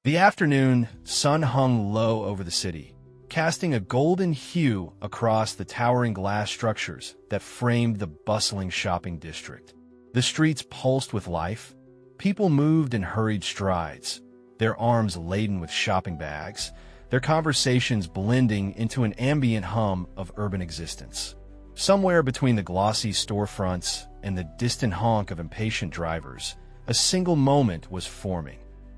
The afternoon sun hung low over the city, casting a golden hue across the towering glass structures that framed the bustling shopping district. The streets pulsed with life. People moved in hurried strides, their arms laden with shopping bags, their conversations blending into an ambient hum of urban existence. Somewhere between the glossy storefronts and the distant honk of impatient drivers, a single moment was forming,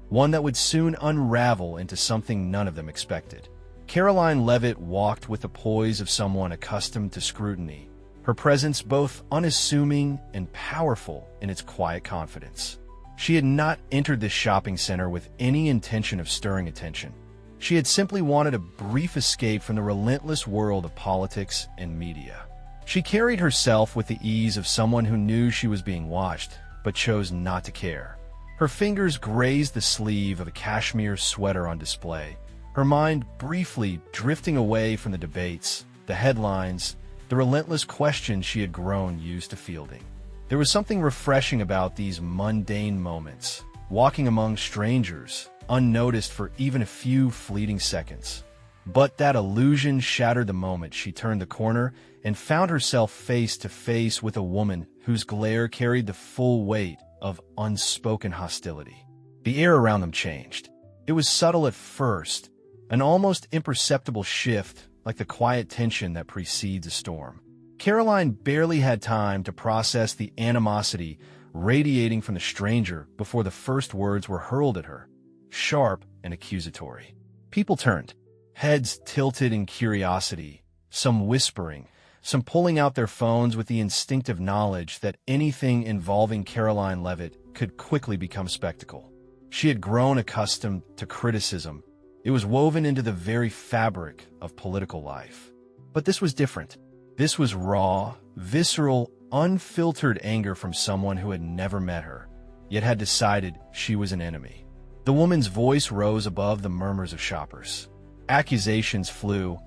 one that would soon unravel into something none of them expected. Karoline Leavitt walked with the poise of someone accustomed to scrutiny, her presence both unassuming and powerful in its quiet confidence. She had not entered this shopping center with any intention of stirring attention. She had simply wanted a brief escape from the relentless world of politics and media. She carried herself with the ease of someone who knew she was being watched, but chose not to care. Her fingers grazed the sleeve of a cashmere sweater on display, her mind briefly drifting away from the debates, the headlines, the relentless questions she had grown used to fielding. There was something refreshing about these mundane moments, walking among strangers, unnoticed for even a few fleeting seconds. But that illusion shattered the moment she turned the corner and found herself face to face with a woman whose glare carried the full weight of unspoken hostility. The air around them changed. It was subtle at first, an almost imperceptible shift like the quiet tension that precedes a storm. Karoline barely had time to process the animosity radiating from the stranger before the first words were hurled at her, sharp and accusatory. People turned, heads tilted in curiosity, some whispering, some pulling out their phones with the instinctive knowledge that anything involving Karoline Leavitt could quickly become spectacle. She had grown accustomed to criticism. It was woven into the very fabric of political life. But this was different. This was raw, visceral, unfiltered anger from someone who had never met her, yet had decided she was an enemy. The woman's voice rose above the murmurs of shoppers. Accusations flew,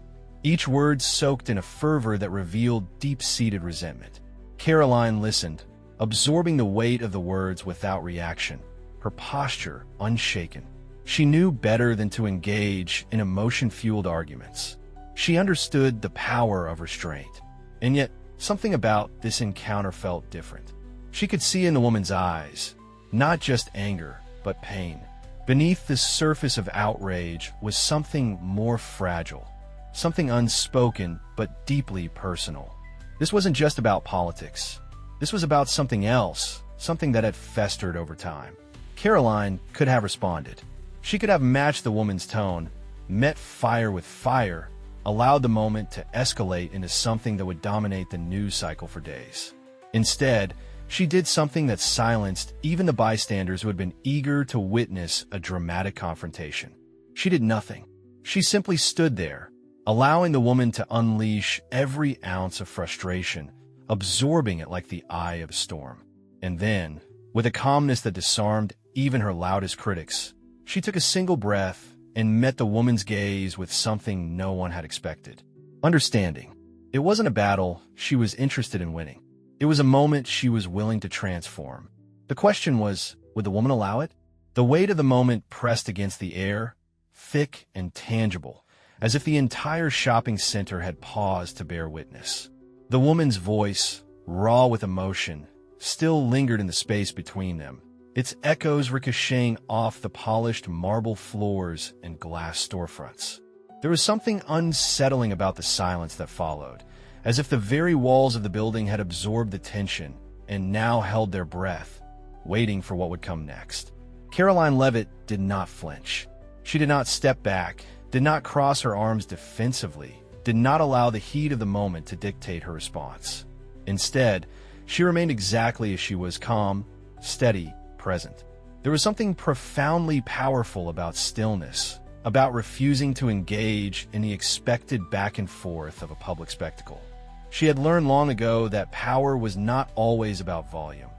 each word soaked in a fervor that revealed deep-seated resentment. Karoline listened, absorbing the weight of the words without reaction, her posture unshaken. She knew better than to engage in emotion-fueled arguments. She understood the power of restraint, and yet something about this encounter felt different. She could see in the woman's eyes, not just anger, but pain. Beneath the surface of outrage was something more fragile, something unspoken but deeply personal. This wasn't just about politics. This was about something else, something that had festered over time. Karoline could have responded. She could have matched the woman's tone, met fire with fire, allowed the moment to escalate into something that would dominate the news cycle for days. Instead, she did something that silenced even the bystanders who had been eager to witness a dramatic confrontation. She did nothing. She simply stood there, allowing the woman to unleash every ounce of frustration, absorbing it like the eye of a storm. And then, with a calmness that disarmed even her loudest critics, she took a single breath and met the woman's gaze with something no one had expected. Understanding. It wasn't a battle she was interested in winning. It was a moment she was willing to transform. The question was, would the woman allow it? The weight of the moment pressed against the air, thick and tangible, as if the entire shopping center had paused to bear witness. The woman's voice, raw with emotion, still lingered in the space between them, its echoes ricocheting off the polished marble floors and glass storefronts. There was something unsettling about the silence that followed, as if the very walls of the building had absorbed the tension and now held their breath, waiting for what would come next. Karoline Leavitt did not flinch. She did not step back, did not cross her arms defensively, did not allow the heat of the moment to dictate her response. Instead, she remained exactly as she was, calm, steady, present. There was something profoundly powerful about stillness, about refusing to engage in the expected back and forth of a public spectacle. She had learned long ago that power was not always about volume.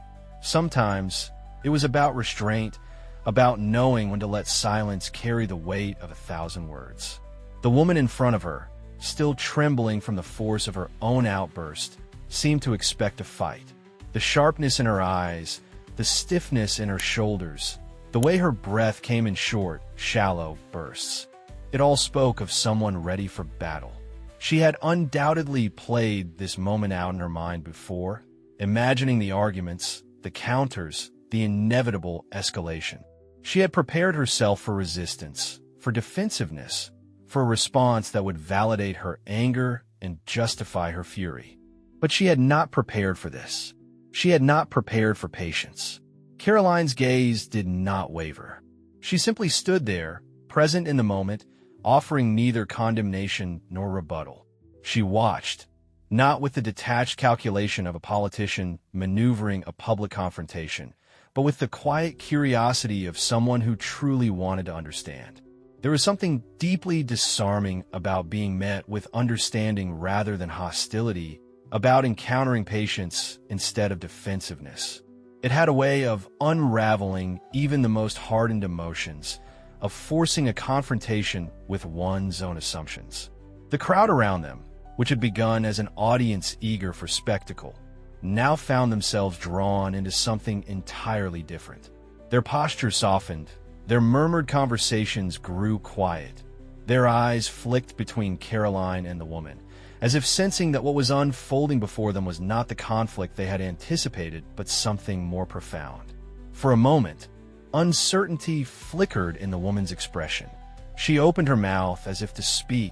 Sometimes it was about restraint, about knowing when to let silence carry the weight of 1,000 words. The woman in front of her, still trembling from the force of her own outburst, seemed to expect a fight. The sharpness in her eyes, the stiffness in her shoulders, The way her breath came in short, shallow bursts. It all spoke of someone ready for battle. She had undoubtedly played this moment out in her mind before, imagining the arguments, the counters, the inevitable escalation. She had prepared herself for resistance, for defensiveness, for a response that would validate her anger and justify her fury. But she had not prepared for this. She had not prepared for patience. Karoline's gaze did not waver. She simply stood there, present in the moment, offering neither condemnation nor rebuttal. She watched, not with the detached calculation of a politician maneuvering a public confrontation, but with the quiet curiosity of someone who truly wanted to understand. There was something deeply disarming about being met with understanding rather than hostility, about encountering patience instead of defensiveness. It had a way of unraveling even the most hardened emotions, of forcing a confrontation with one's own assumptions. The crowd around them, which had begun as an audience eager for spectacle, now found themselves drawn into something entirely different. Their posture softened, their murmured conversations grew quiet. Their eyes flicked between Karoline and the woman, as if sensing that what was unfolding before them was not the conflict they had anticipated, but something more profound. For a moment, uncertainty flickered in the woman's expression. She opened her mouth as if to speak,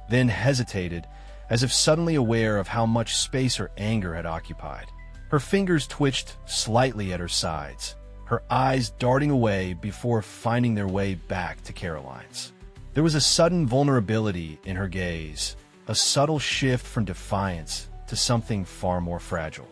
then hesitated, as if suddenly aware of how much space her anger had occupied. Her fingers twitched slightly at her sides, her eyes darting away before finding their way back to Karoline's. There was a sudden vulnerability in her gaze, a subtle shift from defiance to something far more fragile.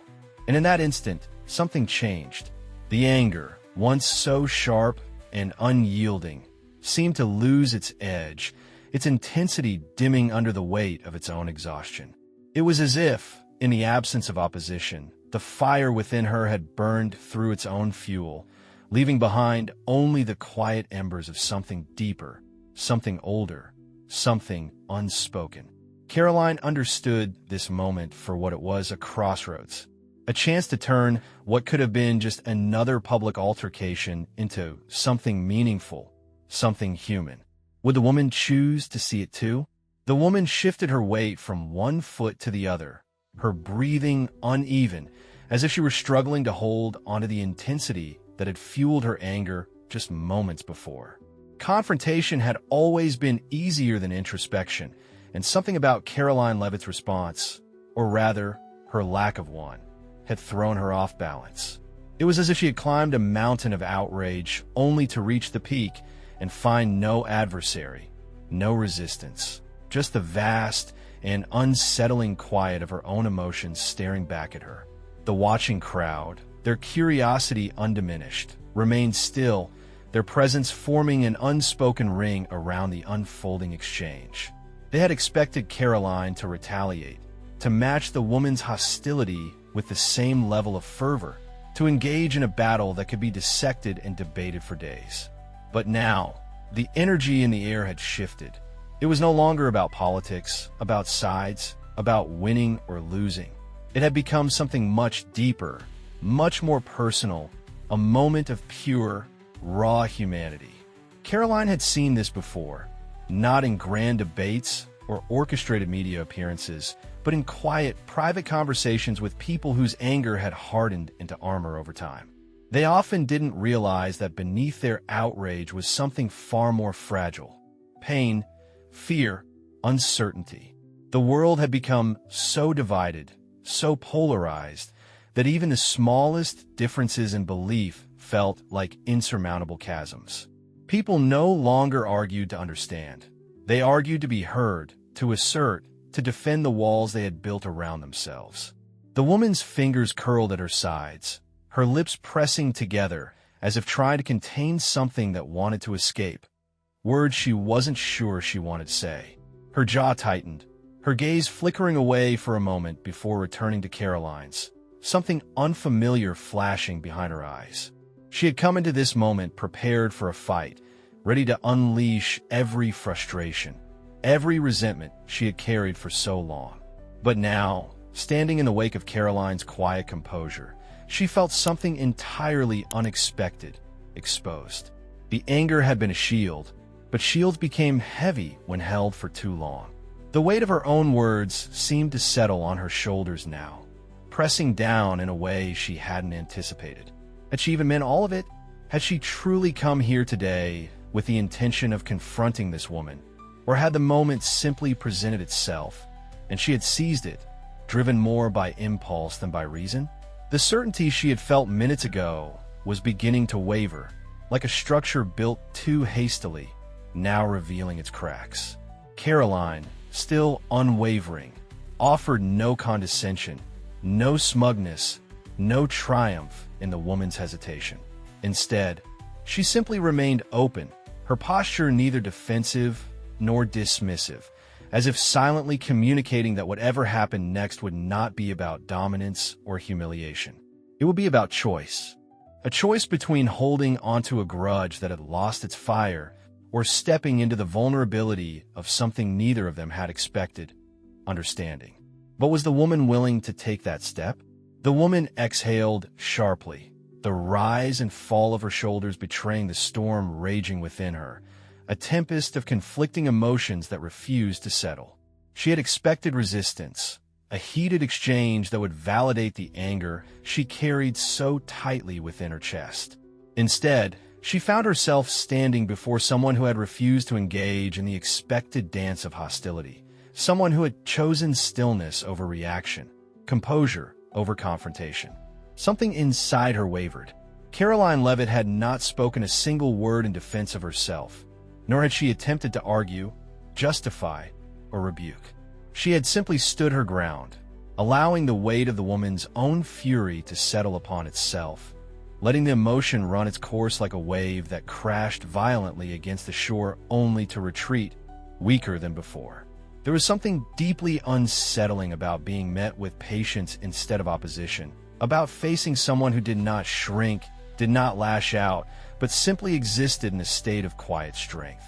And in that instant, something changed. The anger, once so sharp and unyielding, seemed to lose its edge, its intensity dimming under the weight of its own exhaustion. It was as if, in the absence of opposition, the fire within her had burned through its own fuel, leaving behind only the quiet embers of something deeper, something older, something unspoken. Karoline understood this moment for what it was: a crossroads. A chance to turn what could have been just another public altercation into something meaningful, something human. Would the woman choose to see it too? The woman shifted her weight from one foot to the other, her breathing uneven, as if she were struggling to hold onto the intensity that had fueled her anger just moments before. Confrontation had always been easier than introspection, and something about Karoline Leavitt's response, or rather, her lack of one, had thrown her off balance. It was as if she had climbed a mountain of outrage only to reach the peak and find no adversary, no resistance, just the vast and unsettling quiet of her own emotions staring back at her. The watching crowd, their curiosity undiminished, remained still, their presence forming an unspoken ring around the unfolding exchange. They had expected Karoline to retaliate, to match the woman's hostility with the same level of fervor, to engage in a battle that could be dissected and debated for days. But now, the energy in the air had shifted. It was no longer about politics, about sides, about winning or losing. It had become something much deeper, much more personal, a moment of pure, raw humanity. Karoline had seen this before, not in grand debates or orchestrated media appearances, but in quiet, private conversations with people whose anger had hardened into armor over time. They often didn't realize that beneath their outrage was something far more fragile: pain, fear, uncertainty. The world had become so divided, so polarized, that even the smallest differences in belief felt like insurmountable chasms. People no longer argued to understand. They argued to be heard, to assert, to defend the walls they had built around themselves. The woman's fingers curled at her sides, her lips pressing together as if trying to contain something that wanted to escape, words she wasn't sure she wanted to say. Her jaw tightened, her gaze flickering away for a moment before returning to Karoline's, something unfamiliar flashing behind her eyes. She had come into this moment prepared for a fight, ready to unleash every frustration, every resentment she had carried for so long. But now, standing in the wake of Karoline's quiet composure, she felt something entirely unexpected, exposed. The anger had been a shield, but shields became heavy when held for too long. The weight of her own words seemed to settle on her shoulders now, pressing down in a way she hadn't anticipated. Had she even meant all of it? Had she truly come here today with the intention of confronting this woman? Or had the moment simply presented itself, and she had seized it, driven more by impulse than by reason? The certainty she had felt minutes ago was beginning to waver, like a structure built too hastily, now revealing its cracks. Karoline, still unwavering, offered no condescension, no smugness, no triumph in the woman's hesitation. Instead, she simply remained open, her posture neither defensive nor dismissive, as if silently communicating that whatever happened next would not be about dominance or humiliation. It would be about choice. A choice between holding onto a grudge that had lost its fire or stepping into the vulnerability of something neither of them had expected, understanding. But was the woman willing to take that step? The woman exhaled sharply, the rise and fall of her shoulders betraying the storm raging within her, a tempest of conflicting emotions that refused to settle. She had expected resistance, a heated exchange that would validate the anger she carried so tightly within her chest. Instead, she found herself standing before someone who had refused to engage in the expected dance of hostility, someone who had chosen stillness over reaction, composure over confrontation. Something inside her wavered. Karoline Leavitt had not spoken a single word in defense of herself, nor had she attempted to argue, justify, or rebuke. She had simply stood her ground, allowing the weight of the woman's own fury to settle upon itself, letting the emotion run its course like a wave that crashed violently against the shore only to retreat, weaker than before. There was something deeply unsettling about being met with patience instead of opposition, about facing someone who did not shrink, did not lash out, but simply existed in a state of quiet strength.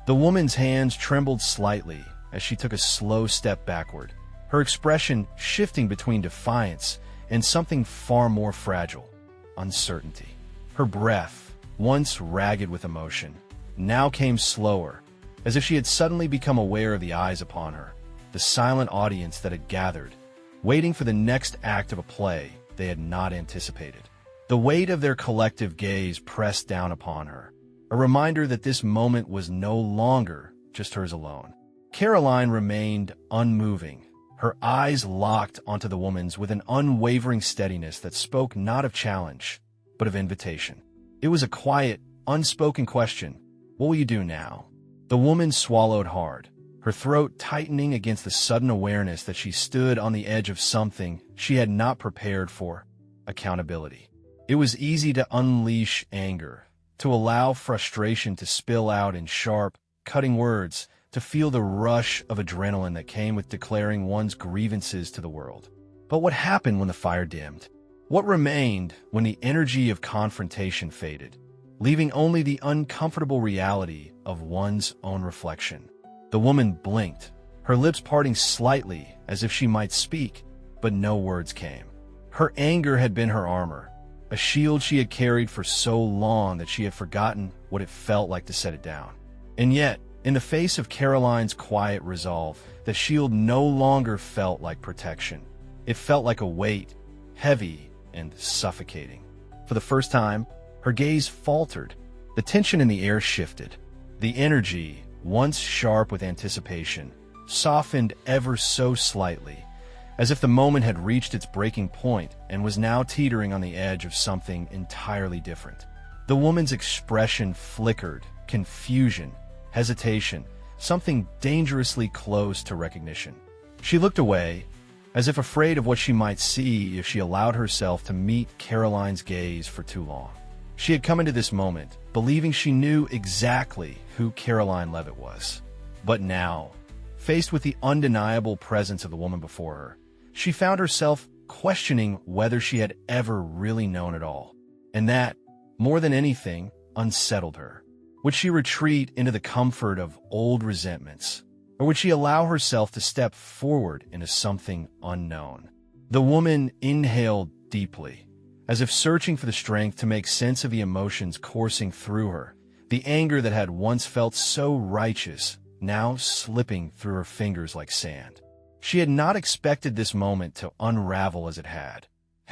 The woman's hands trembled slightly as she took a slow step backward, her expression shifting between defiance and something far more fragile, uncertainty. Her breath, once ragged with emotion, now came slower, as if she had suddenly become aware of the eyes upon her, the silent audience that had gathered, waiting for the next act of a play they had not anticipated. The weight of their collective gaze pressed down upon her, a reminder that this moment was no longer just hers alone. Karoline remained unmoving, her eyes locked onto the woman's with an unwavering steadiness that spoke not of challenge, but of invitation. It was a quiet, unspoken question. What will you do now? The woman swallowed hard, her throat tightening against the sudden awareness that she stood on the edge of something she had not prepared for: accountability. It was easy to unleash anger, to allow frustration to spill out in sharp, cutting words, to feel the rush of adrenaline that came with declaring one's grievances to the world. But what happened when the fire dimmed? What remained when the energy of confrontation faded, leaving only the uncomfortable reality of one's own reflection? The woman blinked, her lips parting slightly as if she might speak, but no words came. Her anger had been her armor, a shield she had carried for so long that she had forgotten what it felt like to set it down. And yet, in the face of Karoline's quiet resolve, the shield no longer felt like protection. It felt like a weight, heavy and suffocating. For the first time, her gaze faltered. The tension in the air shifted. The energy, once sharp with anticipation, softened ever so slightly, as if the moment had reached its breaking point and was now teetering on the edge of something entirely different. The woman's expression flickered, confusion, hesitation, something dangerously close to recognition. She looked away, as if afraid of what she might see if she allowed herself to meet Karoline's gaze for too long. She had come into this moment believing she knew exactly who Karoline Leavitt was. But now, faced with the undeniable presence of the woman before her, she found herself questioning whether she had ever really known at all. And that, more than anything, unsettled her. Would she retreat into the comfort of old resentments, or would she allow herself to step forward into something unknown? The woman inhaled deeply, as if searching for the strength to make sense of the emotions coursing through her, the anger that had once felt so righteous, now slipping through her fingers like sand. She had not expected this moment to unravel as it had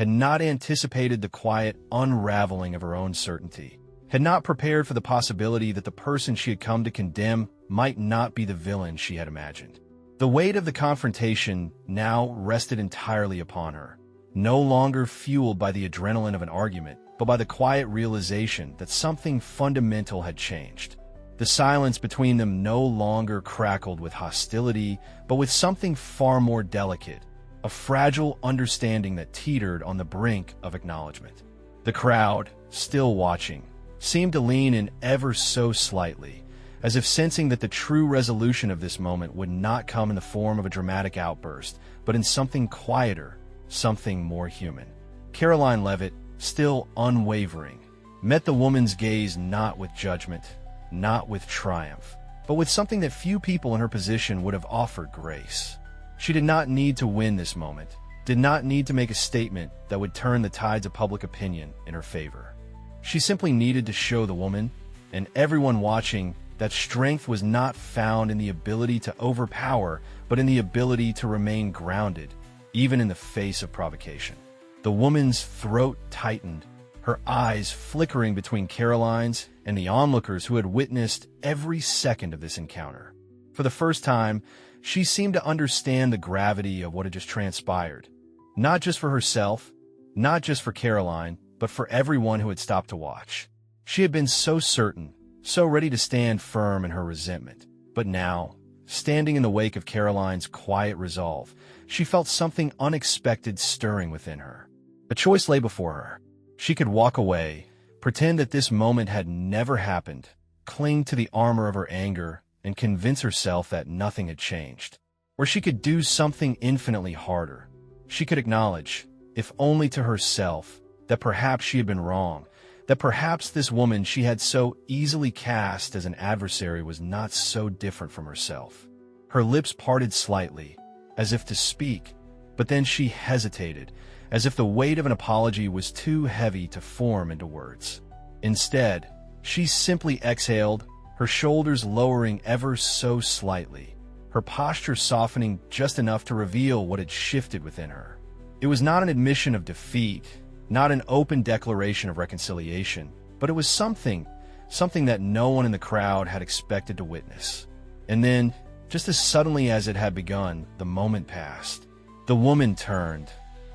not anticipated the quiet unraveling of her own certainty, had not prepared for the possibility that the person she had come to condemn might not be the villain she had imagined. The weight of the confrontation now rested entirely upon her, no longer fueled by the adrenaline of an argument, but by the quiet realization that something fundamental had changed. The silence between them no longer crackled with hostility, but with something far more delicate, a fragile understanding that teetered on the brink of acknowledgement. The crowd, still watching, seemed to lean in ever so slightly, as if sensing that the true resolution of this moment would not come in the form of a dramatic outburst, but in something quieter, something more human. Karoline Leavitt, still unwavering, met the woman's gaze not with judgment, not with triumph, but with something that few people in her position would have offered grace. She did not need to win this moment, did not need to make a statement that would turn the tides of public opinion in her favor. She simply needed to show the woman, and everyone watching, that strength was not found in the ability to overpower, but in the ability to remain grounded, even in the face of provocation. The woman's throat tightened, her eyes flickering between Karoline's and the onlookers who had witnessed every second of this encounter. For the first time, she seemed to understand the gravity of what had just transpired, not just for herself, not just for Karoline, but for everyone who had stopped to watch. She had been so certain, so ready to stand firm in her resentment, but now, standing in the wake of Karoline's quiet resolve, she felt something unexpected stirring within her. A choice lay before her. She could walk away, pretend that this moment had never happened, cling to the armor of her anger, and convince herself that nothing had changed. Or she could do something infinitely harder. She could acknowledge, if only to herself, that perhaps she had been wrong, that perhaps this woman she had so easily cast as an adversary was not so different from herself. Her lips parted slightly, as if to speak, but then she hesitated, as if the weight of an apology was too heavy to form into words. Instead, she simply exhaled, her shoulders lowering ever so slightly, her posture softening just enough to reveal what had shifted within her. It was not an admission of defeat, not an open declaration of reconciliation, but it was something that no one in the crowd had expected to witness. And then, just as suddenly as it had begun, the moment passed. The woman turned,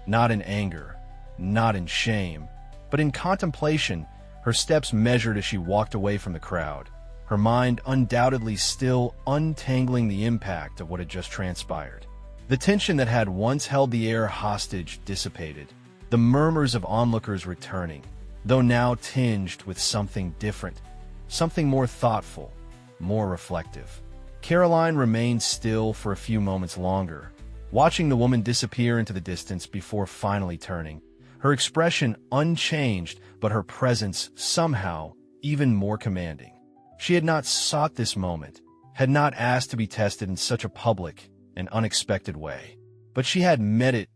not in anger, not in shame, but in contemplation, her steps measured as she walked away from the crowd, her mind undoubtedly still untangling the impact of what had just transpired. The tension that had once held the air hostage dissipated, the murmurs of onlookers returning, though now tinged with something different, something more thoughtful, more reflective. Karoline remained still for a few moments longer, watching the woman disappear into the distance before finally turning, her expression unchanged, but her presence somehow even more commanding. She had not sought this moment, had not asked to be tested in such a public and unexpected way, but she had met it,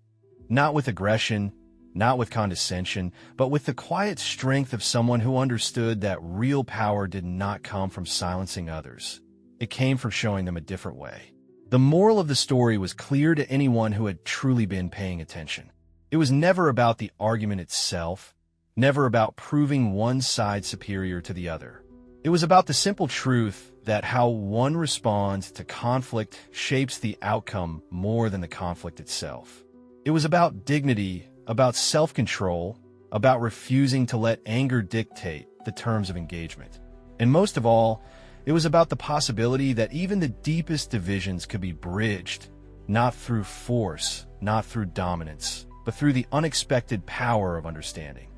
not with aggression, not with condescension, but with the quiet strength of someone who understood that real power did not come from silencing others. It came from showing them a different way. The moral of the story was clear to anyone who had truly been paying attention. It was never about the argument itself, never about proving one side superior to the other. It was about the simple truth that how one responds to conflict shapes the outcome more than the conflict itself. It was about dignity, about self-control, about refusing to let anger dictate the terms of engagement. And most of all, it was about the possibility that even the deepest divisions could be bridged, not through force, not through dominance, but through the unexpected power of understanding.